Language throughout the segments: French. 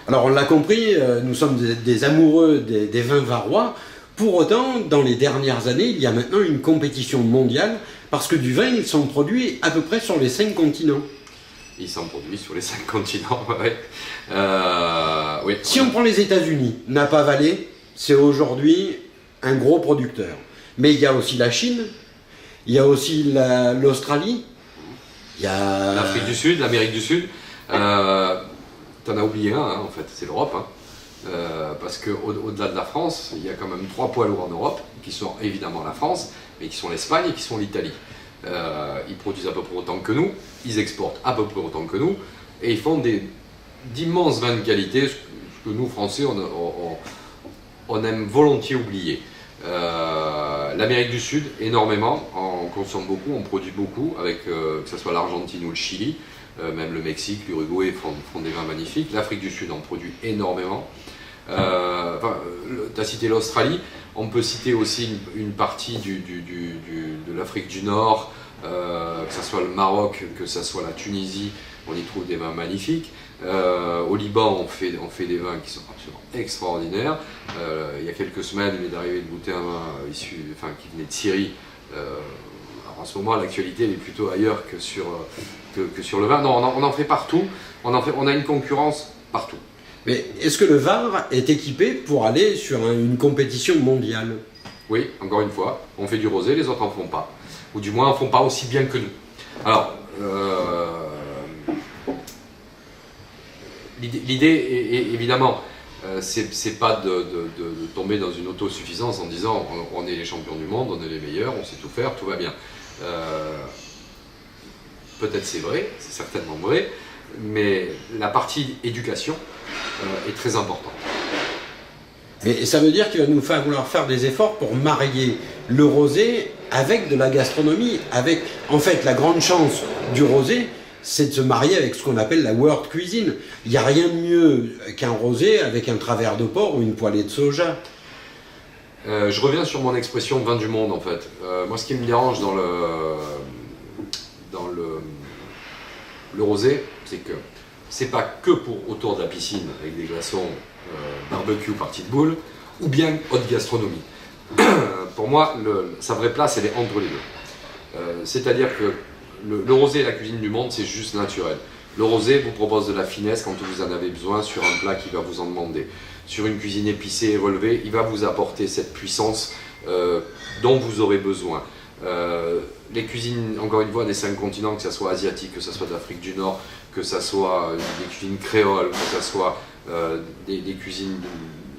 Alors on l'a compris, nous sommes des amoureux des vins varois. Pour autant, dans les dernières années, il y a maintenant une compétition mondiale parce que du vin, ils sont produits à peu près sur les 5 continents. Ils sont produits sur les 5 continents, ouais. Oui. Si on prend les États-Unis, Napa Valley, c'est aujourd'hui un gros producteur. Mais il y a aussi la Chine, il y a aussi l'Australie, il y a... l'Afrique du Sud, l'Amérique du Sud. T'en as oublié un, hein, en fait, c'est l'Europe. Hein. Parce qu'au-delà de la France, il y a quand même 3 poids lourds en Europe, qui sont évidemment la France, mais qui sont l'Espagne et qui sont l'Italie. Ils produisent à peu près autant que nous, ils exportent à peu près autant que nous, et ils font d'immenses vins de qualité, ce que nous, Français, on aime volontiers oublier. L'Amérique du Sud, énormément, on consomme beaucoup, on produit beaucoup, avec que ce soit l'Argentine ou le Chili, même le Mexique, l'Uruguay font des vins magnifiques. L'Afrique du Sud en produit énormément. Tu as cité l'Australie, on peut citer aussi une partie de l'Afrique du Nord, que ce soit le Maroc, que ce soit la Tunisie, on y trouve des vins magnifiques. Au Liban, on fait des vins qui sont absolument extraordinaires. Il y a quelques semaines, il m'est arrivé de goûter un vin qui venait de Syrie. En ce moment, l'actualité est plutôt ailleurs que sur le vin. Non, on en fait partout. On a une concurrence partout. Mais est-ce que le Var est équipé pour aller sur une compétition mondiale? Oui, encore une fois, on fait du rosé, les autres n'en font pas. Ou du moins, n'en font pas aussi bien que nous. Alors, l'idée, évidemment, c'est pas de tomber dans une autosuffisance en disant on est les champions du monde, on est les meilleurs, on sait tout faire, tout va bien. Peut-être c'est vrai, c'est certainement vrai, mais la partie éducation est très importante. Mais ça veut dire qu'il va nous falloir faire des efforts pour marier le rosé avec de la gastronomie. En fait, la grande chance du rosé, c'est de se marier avec ce qu'on appelle la world cuisine. Il n'y a rien de mieux qu'un rosé avec un travers de porc ou une poêlée de soja. Je reviens sur mon expression vin du monde en fait. Moi, ce qui me dérange dans le rosé, c'est que c'est pas que pour autour de la piscine avec des glaçons, barbecue, partie de boule, ou bien haute gastronomie. Pour moi, sa vraie place, elle est entre les deux. C'est-à-dire que le rosé et la cuisine du monde, c'est juste naturel. Le rosé vous propose de la finesse quand vous en avez besoin sur un plat qui va vous en demander. Sur une cuisine épicée et relevée, il va vous apporter cette puissance dont vous aurez besoin. Les cuisines, encore une fois, des 5 continents, que ce soit asiatique, que ce soit d'Afrique du Nord, que ce soit des cuisines créoles, que ce soit des cuisines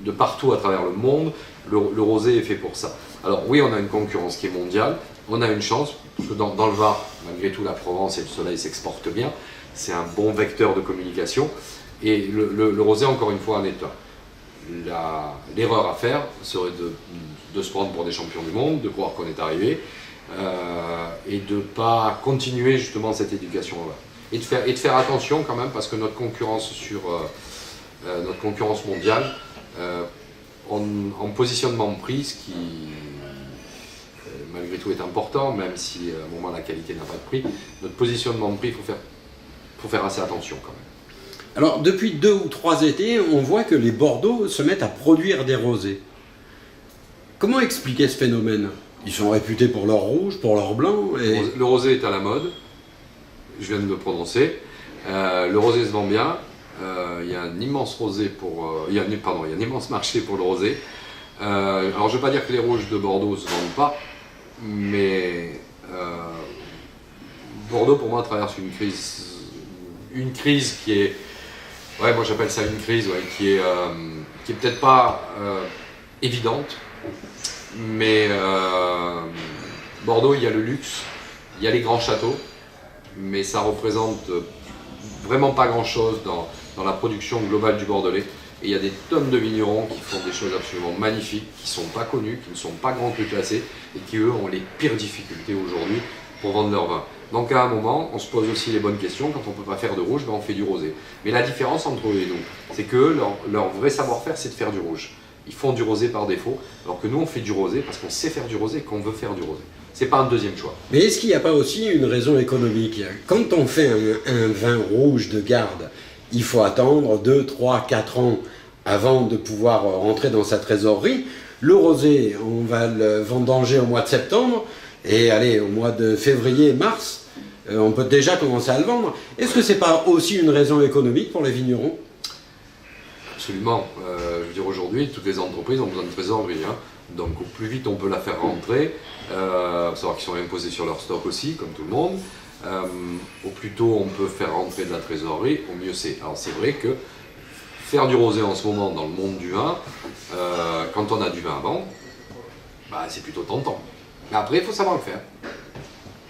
de partout à travers le monde, le rosé est fait pour ça. Alors oui, on a une concurrence qui est mondiale, on a une chance, parce que dans le Var, malgré tout, la Provence et le soleil s'exportent bien, c'est un bon vecteur de communication, et le rosé, encore une fois, en est un. L'erreur à faire serait de se prendre pour des champions du monde, de croire qu'on est arrivé, et de ne pas continuer justement cette éducation-là. Et de faire attention quand même, parce que notre concurrence mondiale, en positionnement de prix, ce qui malgré tout est important, même si à un moment la qualité n'a pas de prix, notre positionnement de prix, il faut faire assez attention quand même. Alors depuis 2 ou 3 étés, on voit que les Bordeaux se mettent à produire des rosés. Comment expliquer ce phénomène? Ils sont réputés pour leur rouge, pour leur blanc. Le rosé est à la mode, je viens de le prononcer. Le rosé se vend bien. Il y a un immense il y a un immense marché pour le rosé. Alors je ne veux pas dire que les rouges de Bordeaux ne se vendent pas, mais Bordeaux pour moi traverse une crise qui est, ouais, moi j'appelle ça une crise, ouais, qui est peut-être pas évidente, mais Bordeaux, il y a le luxe, il y a les grands châteaux, mais ça représente vraiment pas grand-chose dans la production globale du Bordelais. Et il y a des tonnes de vignerons qui font des choses absolument magnifiques, qui ne sont pas connus, qui ne sont pas grand classés, et qui eux ont les pires difficultés aujourd'hui pour vendre leur vin. Donc à un moment, on se pose aussi les bonnes questions. Quand on ne peut pas faire de rouge, ben on fait du rosé. Mais la différence entre eux et nous, c'est que leur vrai savoir-faire, c'est de faire du rouge. Ils font du rosé par défaut, alors que nous on fait du rosé parce qu'on sait faire du rosé et qu'on veut faire du rosé. C'est pas un deuxième choix. Mais est-ce qu'il n'y a pas aussi une raison économique? Quand on fait un vin rouge de garde il faut attendre 2, 3, 4 ans avant de pouvoir rentrer dans sa trésorerie. Le rosé, on va le vendanger au mois de septembre, et allez, au mois de février, mars, on peut déjà commencer à le vendre. Est-ce que ce n'est pas aussi une raison économique pour les vignerons? Absolument. Je veux dire, aujourd'hui, toutes les entreprises ont besoin de trésorerie. Hein. Donc, au plus vite on peut la faire rentrer, faut savoir qu'ils sont imposés sur leur stock aussi, comme tout le monde. Au plus tôt on peut faire rentrer de la trésorerie, au mieux c'est. Alors, c'est vrai que faire du rosé en ce moment dans le monde du vin, quand on a du vin à vendre, bah, c'est plutôt tentant. Mais après, il faut savoir le faire.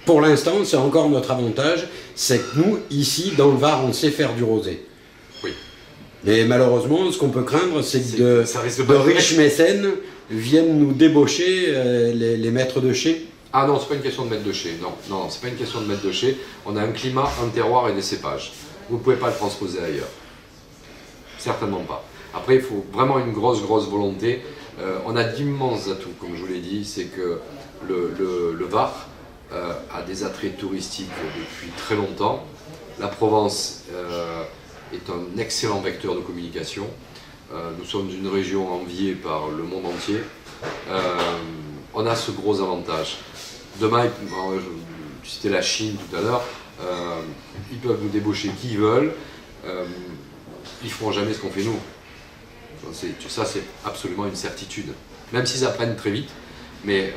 Pour l'instant, c'est encore notre avantage, c'est que nous, ici, dans le Var, on sait faire du rosé. Oui. Mais malheureusement, ce qu'on peut craindre, c'est que de riches mécènes viennent nous débaucher les maîtres de chai. Ah non, c'est pas une question de maître de chai. Non, c'est pas une question de maître de chai. On a un climat, un terroir et des cépages. Vous ne pouvez pas le transposer ailleurs. Certainement pas. Après, il faut vraiment une grosse volonté. On a d'immenses atouts, comme je vous l'ai dit, c'est que le Var a des attraits touristiques depuis très longtemps. La Provence est un excellent vecteur de communication. Nous sommes une région enviée par le monde entier. On a ce gros avantage. Demain, je citais la Chine tout à l'heure, ils peuvent nous débaucher qui ils veulent. Ils ne feront jamais ce qu'on fait nous. Ça, c'est absolument une certitude. Même s'ils apprennent très vite, mais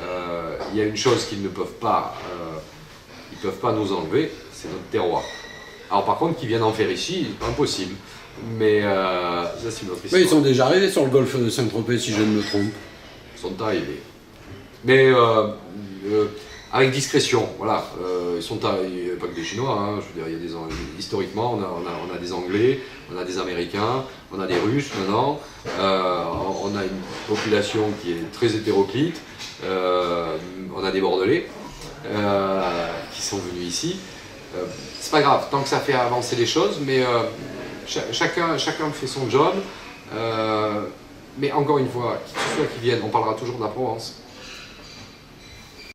il y a une chose qu'ils ne peuvent pas, nous enlever, c'est notre terroir. Alors par contre, qu'ils viennent en faire ici, impossible. Mais ça, c'est une autre histoire. Oui, ils sont déjà arrivés sur le golfe de Saint-Tropez, si je ne me trompe. Ils sont arrivés. Mais avec discrétion, voilà. Ils sont arrivés, pas que des Chinois, hein, je veux dire, il y a historiquement, on a des Anglais, on a des Américains, on a des Russes maintenant, on a une population qui est très hétéroclite, on a des Bordelais qui sont venus ici. C'est pas grave, tant que ça fait avancer les choses, mais chacun fait son job. Mais encore une fois, qui que ce soit qui vienne, on parlera toujours de la Provence.